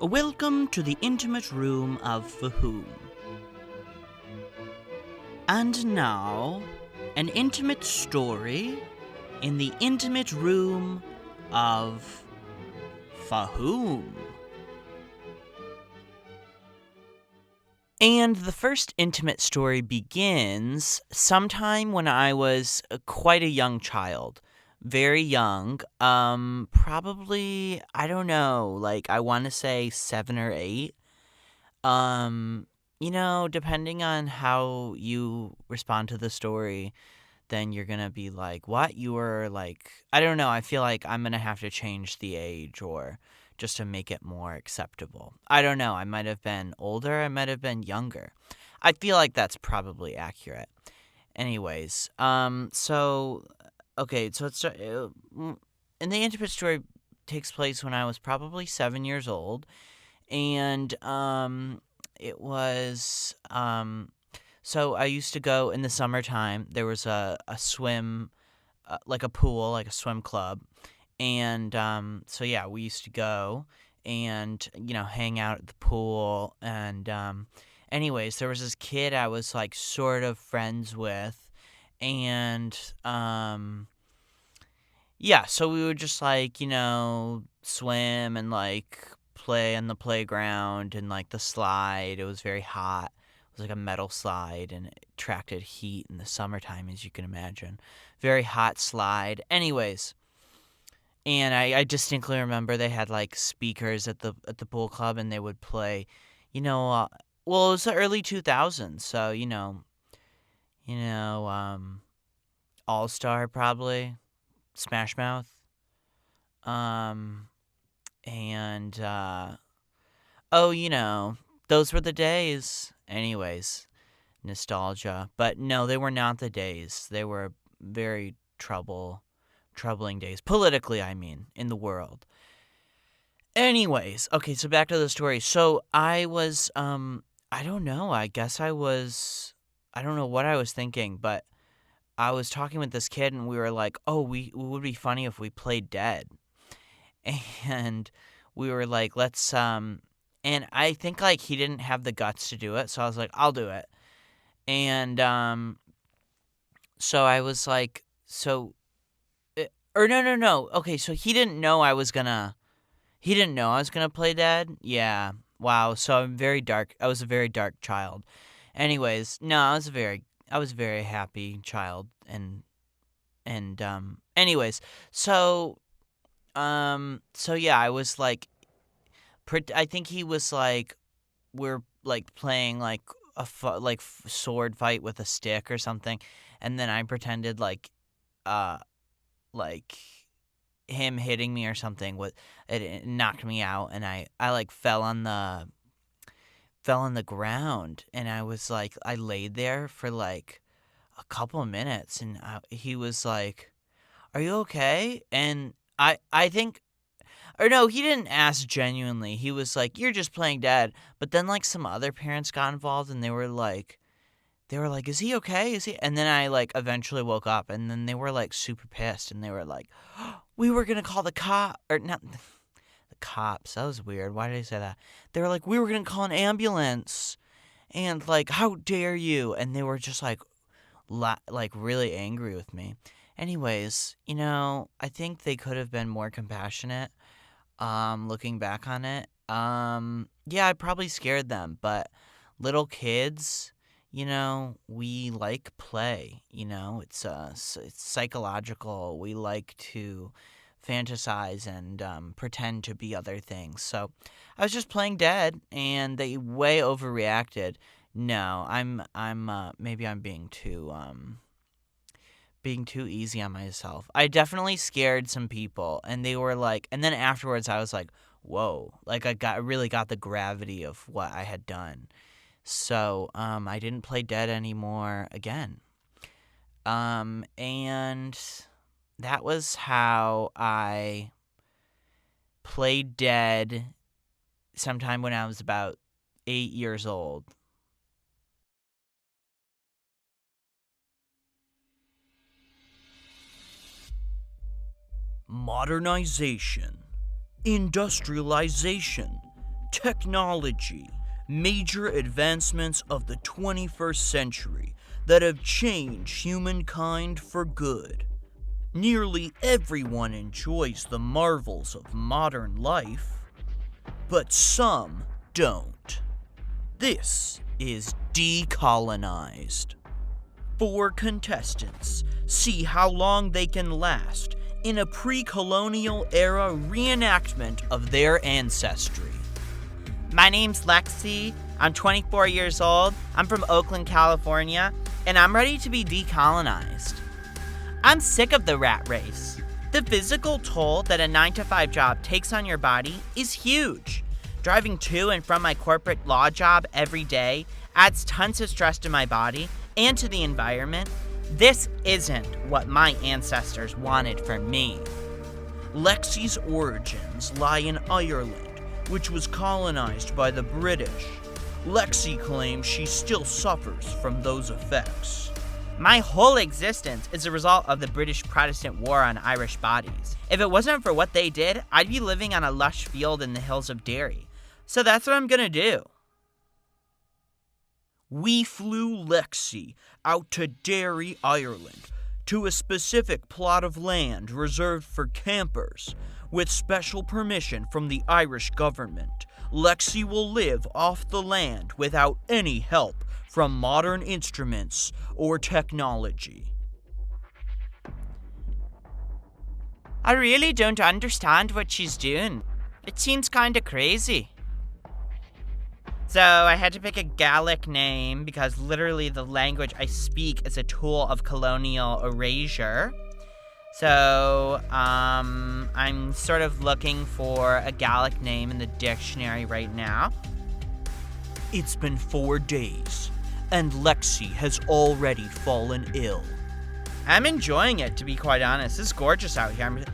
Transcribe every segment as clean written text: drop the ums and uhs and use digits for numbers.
Welcome to the intimate room of Fahoome. And now, an intimate story in the intimate room of Fahoome. And the first intimate story begins sometime when I was quite a young child. Very young. Probably, I don't know, I want to say 7 or 8. Depending on how you respond to the story, then you're gonna be like, what? You were like, I don't know, I feel like I'm gonna have to change the age or just to make it more acceptable. I don't know, I might have been older, I might have been younger. I feel like that's probably accurate. Anyways, okay, so it's, and the intimate story takes place when I was probably 7 years old, and, it was, so I used to go in the summertime. There was a swim, like a pool, like a swim club. And so, yeah, we used to go and, hang out at the pool. And anyways, there was this kid I was like sort of friends with. And yeah, so we would just swim and play in the playground and the slide. It was very hot. It was like a metal slide and it attracted heat in the summertime, as you can imagine. Very hot slide. Anyways, and I distinctly remember they had speakers at the pool club and they would play, well, it was the early 2000s, so All Star probably, Smash Mouth, and those were the days. Anyways, nostalgia. But no, they were not the days. They were very troubling days. Politically, I mean, in the world. Anyways, okay, so back to the story. So I was, I don't know. I don't know what I was thinking, but I was talking with this kid and we were like, oh, it would be funny if we played dead. And we were like, let's, and I think he didn't have the guts to do it, so I was like, I'll do it. And so I was like, no. Okay, so he didn't know I was gonna play dead. Yeah. Wow. So I'm very dark. I was a very dark child. Anyways, no, I was a very happy child, and anyways, so yeah, I was like, I think he was like, we're playing sword fight with a stick or something, and then I pretended uh him hitting me or something it knocked me out, and I fell on the ground, and I laid there for a couple of minutes, and he was like, "Are you okay?" And I think, or no, he didn't ask genuinely. He was like, "You're just playing dead." But then some other parents got involved, and they were like, "Is he okay? Is he?" And then I eventually woke up, and then they were super pissed, and they were like, oh, "We were gonna call the cop, or not the cops." That was weird. Why did I say that? They were like, "We were gonna call an ambulance," and "How dare you?" And they were just really angry with me. Anyways, I think they could have been more compassionate. Looking back on it, yeah, I probably scared them, but little kids, we play, it's psychological. We like to fantasize and pretend to be other things. So I was just playing dead, and they way overreacted. No, maybe I'm being too easy on myself. I definitely scared some people, and they were and then afterwards I was like, whoa, I really got the gravity of what I had done. So, I didn't play dead anymore again. And that was how I played dead sometime when I was about 8 years old. Modernization, industrialization, Technology. Major advancements of the 21st century that have changed humankind for good. Nearly everyone enjoys the marvels of modern life, but some don't. This is Decolonized. 4 contestants see how long they can last in a pre-colonial era reenactment of their ancestry. My name's Lexi. I'm 24 years old. I'm from Oakland, California, and I'm ready to be decolonized. I'm sick of the rat race. The physical toll that a 9-to-5 job takes on your body is huge. Driving to and from my corporate law job every day adds tons of stress to my body and to the environment. This isn't what my ancestors wanted for me. Lexi's origins lie in Ireland, which was colonized by the British. Lexi claims she still suffers from those effects. My whole existence is a result of the British Protestant war on Irish bodies. If it wasn't for what they did, I'd be living on a lush field in the hills of Derry. So that's what I'm gonna do. We flew Lexi out to Derry, Ireland, to a specific plot of land reserved for campers. With special permission from the Irish government, Lexi will live off the land without any help from modern instruments or technology. I really don't understand what she's doing. It seems kinda crazy. So I had to pick a Gallic name because literally the language I speak is a tool of colonial erasure. So, I'm sort of looking for a Gallic name in the dictionary right now. It's been 4 days, and Lexi has already fallen ill. I'm enjoying it, to be quite honest. It's gorgeous out here.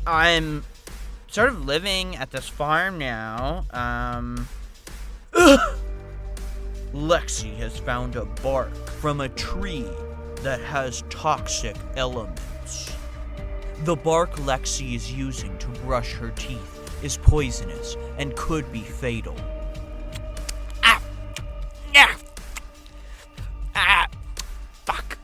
I'm sort of living at this farm now. Lexi has found a bark from a tree that has toxic elements. The bark Lexi is using to brush her teeth is poisonous and could be fatal. Ah! Ah! Ah! Fuck.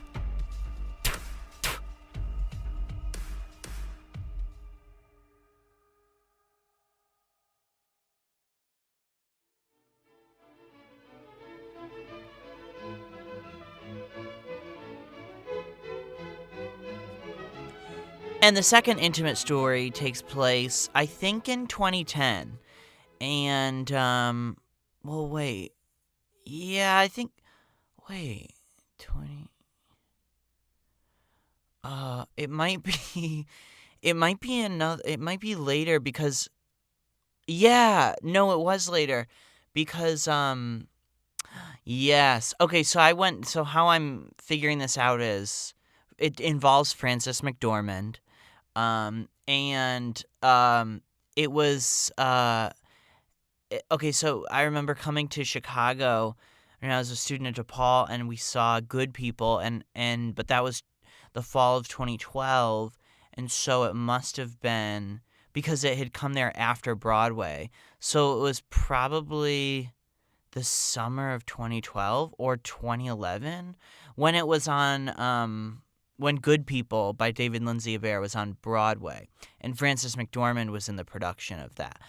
And the second intimate story takes place, I think, in 2010. And, well, wait. Yeah, I think, wait, 20. It might be, it might be later because, yeah, no, it was later because, yes. Okay, so how I'm figuring this out is it involves Frances McDormand. It was, okay, so I remember coming to Chicago when I was a student at DePaul, and we saw Good People, but that was the fall of 2012, and so it must have been, because it had come there after Broadway, so it was probably the summer of 2012 or 2011, when it was on, when Good People by David Lindsay Abaire was on Broadway, and Frances McDormand was in the production of that.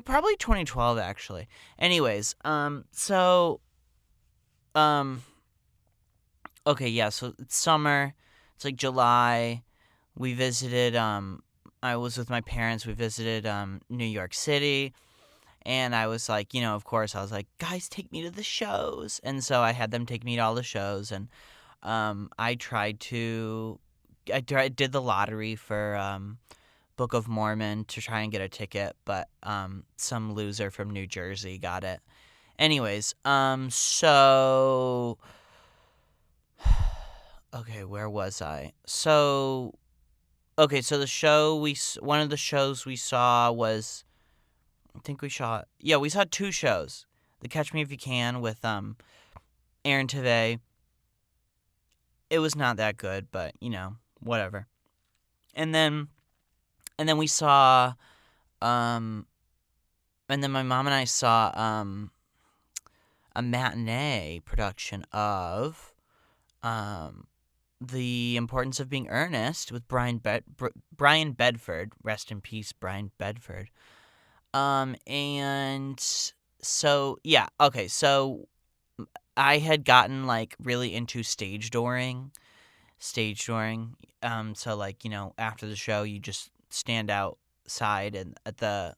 Probably 2012, actually. Anyways, okay, yeah, so it's summer. It's like July. We visited, I was with my parents. We visited, New York City. And I was like, of course, I was like, guys, take me to the shows. And so I had them take me to all the shows, and I did the lottery for Book of Mormon to try and get a ticket, but some loser from New Jersey got it. Anyways, so okay, where was I? So okay, so one of the shows we saw was, I think we saw 2 shows. The Catch Me If You Can with Aaron Tveit. It was not that good, but whatever. And then we saw And then my mom and I saw a matinee production of The Importance of Being Earnest with Brian Bedford. Rest in peace, Brian Bedford. And so yeah, okay, so I had gotten like really into stage dooring. So like, after the show you just stand outside and at the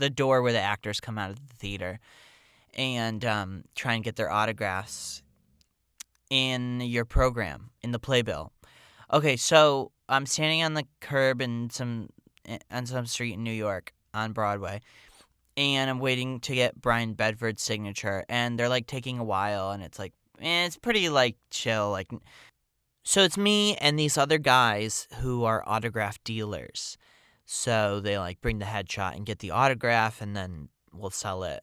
door where the actors come out of the theater, and try and get their autographs in your program, in the playbill. Okay, so I'm standing on the curb on some street in New York on Broadway, and I'm waiting to get Brian Bedford's signature, and they're like taking a while, and it's like, it's pretty like chill, like. So it's me and these other guys who are autograph dealers. So they like bring the headshot and get the autograph, and then we'll sell it.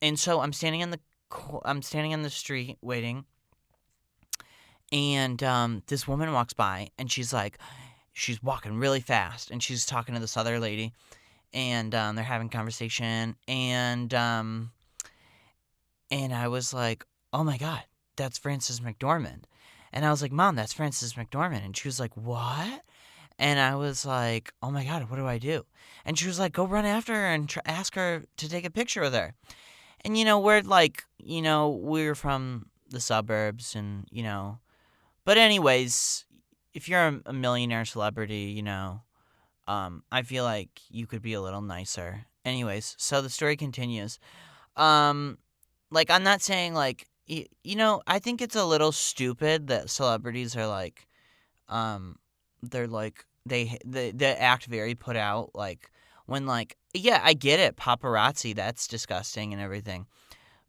And so I'm standing on the street waiting, and this woman walks by, and she's walking really fast, and she's talking to this other lady, and they're having conversation, and I was like, oh my God, that's Frances McDormand. And I was like, Mom, that's Frances McDormand. And she was like, what? And I was like, oh my God, what do I do? And she was like, go run after her and ask her to take a picture with her. And, we're like, we're from the suburbs, and, but anyways, if you're a millionaire celebrity, I feel like you could be a little nicer. Anyways, so the story continues. Like, I'm not saying, like, I think it's a little stupid that celebrities are like, they're like, they act very put out, like, when, like, yeah, I get it, paparazzi, that's disgusting and everything,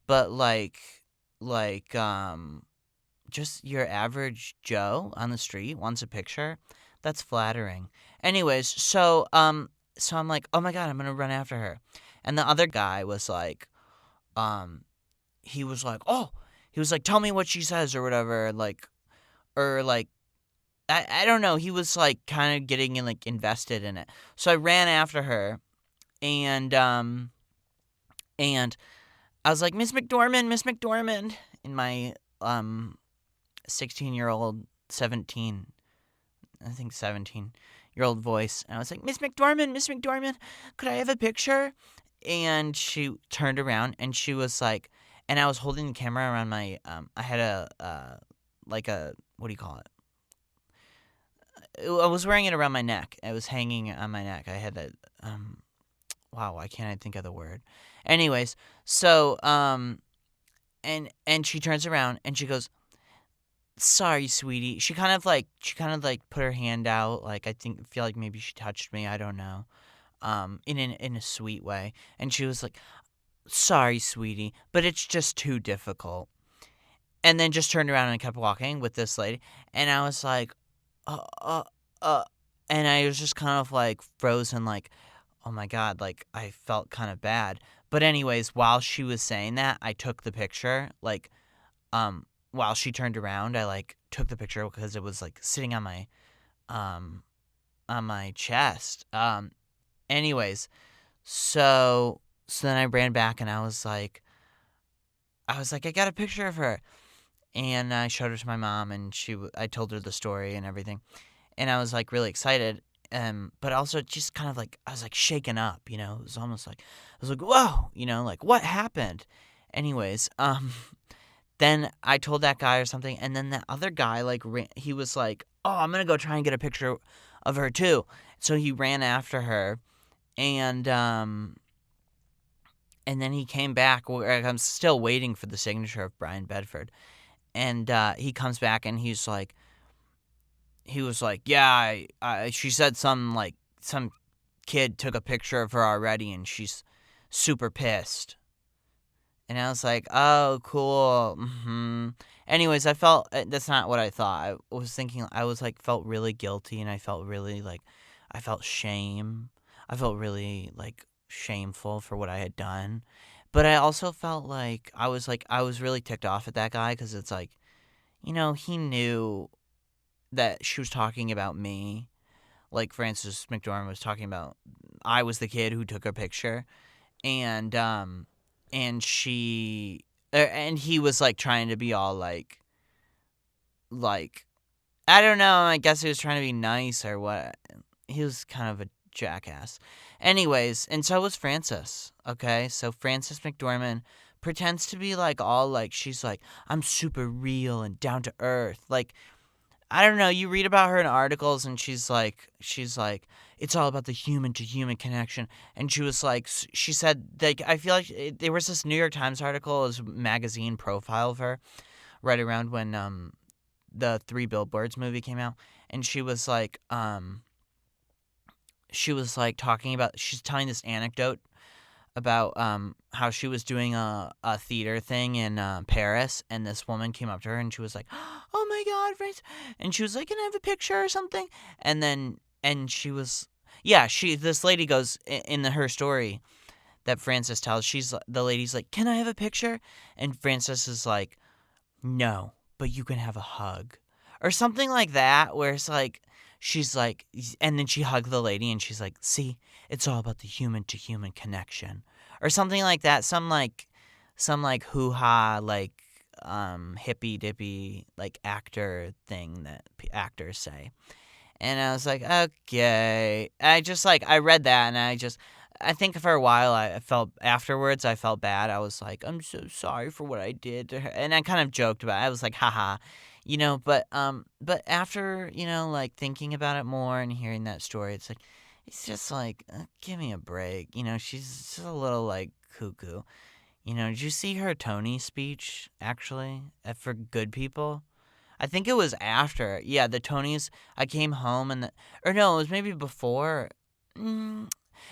but like, just your average Joe on the street wants a picture, that's flattering. Anyways, so I'm like, oh my God, I'm gonna run after her, and the other guy was like, um, he was like, oh, he was like, tell me what she says or whatever, like, or like, I don't know. He was like kind of getting like invested in it. So I ran after her, and I was like, Miss McDormand, in my 16-year-old, 17, I think 17-year-old voice. And I was like, Miss McDormand, could I have a picture? And she turned around and she was like, and I was holding the camera around my, I had like a, what do you call it? I was wearing it around my neck. It was hanging on my neck. I had that, wow, why can't I think of the word? Anyways, so, and she turns around and she goes, sorry, sweetie. She kind of like put her hand out. Like, feel like maybe she touched me. I don't know. In a sweet way. And she was like, sorry, sweetie, but it's just too difficult. And then just turned around and kept walking with this lady. And I was like, uh, uh, uh. And I was just kind of like frozen, like, oh my God, like I felt kind of bad. But anyways, while she was saying that, I took the picture. Like, while she turned around, I like took the picture because it was like sitting um, on my chest. Anyways, so then I ran back and I was like, I got a picture of her, and I showed her to my mom, and I told her the story and everything, and I was like really excited, but also just kind of like I was like shaken up, it was almost like I was like, whoa, like what happened? Anyways, then I told that guy or something, and then that other guy like he was like, oh, I'm gonna go try and get a picture of her too, so he ran after her, and then he came back. I'm still waiting for the signature of Brian Bedford. And he comes back and he was like, yeah, she said some kid took a picture of her already and she's super pissed. And I was like, oh, cool. Anyways, I felt, that's not what I thought. I was thinking, felt really guilty, and I felt really I felt shame. I felt really shameful for what I had done. But I also felt like I was really ticked off at that guy because it's like, he knew that she was talking about me. Like Frances McDormand was talking about, I was the kid who took her picture. and she and he was like trying to be all like I don't know, I guess he was trying to be nice or what. He was kind of a jackass. Anyways, and so was Frances. Okay, so Frances McDormand pretends to be like all like she's like I'm super real and down to earth. Like I don't know, you read about her in articles and she's like it's all about the human to human connection. And she was like she said like I feel like there was this New York Times article, as magazine profile of her right around when the Three Billboards movie came out, and she was like talking about, she's telling this anecdote about how she was doing a theater thing in Paris, and this woman came up to her and she was like, "Oh my God, Frances," and she was like, "Can I have a picture or something?" And she was this lady goes in her story that Frances tells, the lady's like, "Can I have a picture?" And Frances is like, "No, but you can have a hug," or something like that, where it's like she's like, and then she hugged the lady and she's like, "See, it's all about the human to human connection," or something like that, some like hoo-ha like hippy dippy like actor thing that actors say. And I was like, okay. I just like, I read that and I think for a while I felt bad. I was like, I'm so sorry for what I did to her. And I kind of joked about it. I was like, haha, but after, like thinking about it more and hearing that story, it's just like, give me a break. She's just a little like cuckoo. Did you see her Tony speech actually for Good People? I think it was after. Yeah, the Tonys. I came home or no, it was maybe before. No,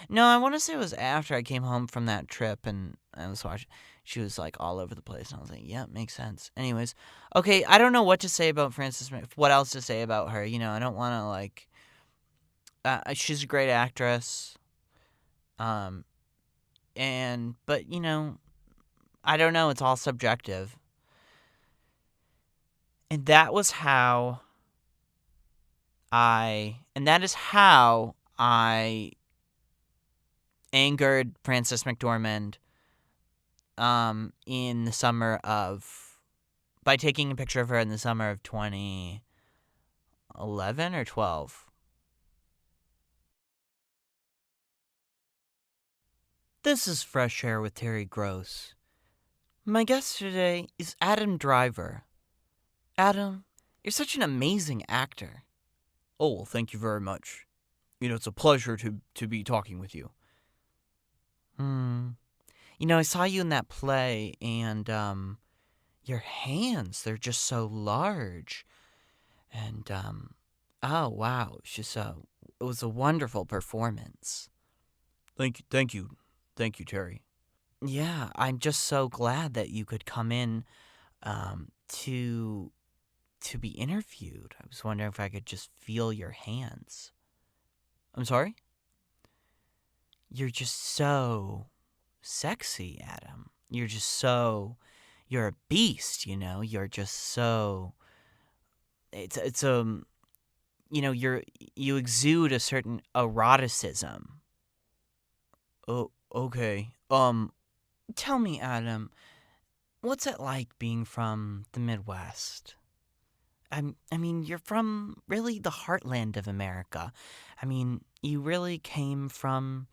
I want to say it was after I came home from that trip and I was watching. She was like all over the place, and I was like, yeah, makes sense. Anyways, okay, I don't know what to say about Frances. What else to say about her? I don't want to like. She's a great actress. But I don't know. It's all subjective. And that is how I angered Frances McDormand in the summer by taking a picture of her in the summer of 2011 or 12. This is Fresh Air with Terry Gross. My guest today is Adam Driver. Adam, you're such an amazing actor. Oh, well, thank you very much. It's a pleasure to be talking with you. I saw you in that play, and your hands, they're just so large. And oh wow, it was a wonderful performance. Thank you, Terry. Yeah, I'm just so glad that you could come in to be interviewed. I was wondering if I could just feel your hands. I'm sorry? You're just so sexy, Adam. You're a beast, You're just so you exude a certain eroticism. Oh, okay. Tell me, Adam, what's it like being from the Midwest? I mean, you're from really the heartland of America. I mean, you came from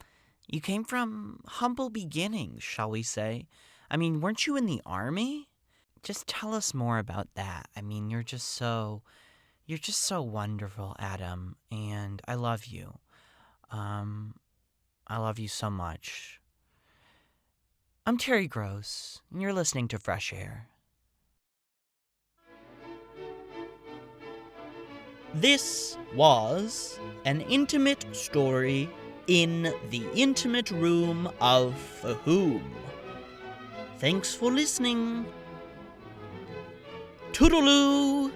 humble beginnings, shall we say. I mean, weren't you in the army? Just tell us more about that. I mean, you're just so wonderful, Adam, and I love you. I love you so much. I'm Terry Gross, and you're listening to Fresh Air. This was an intimate story in the intimate room of Fahoome. Thanks for listening. Toodaloo!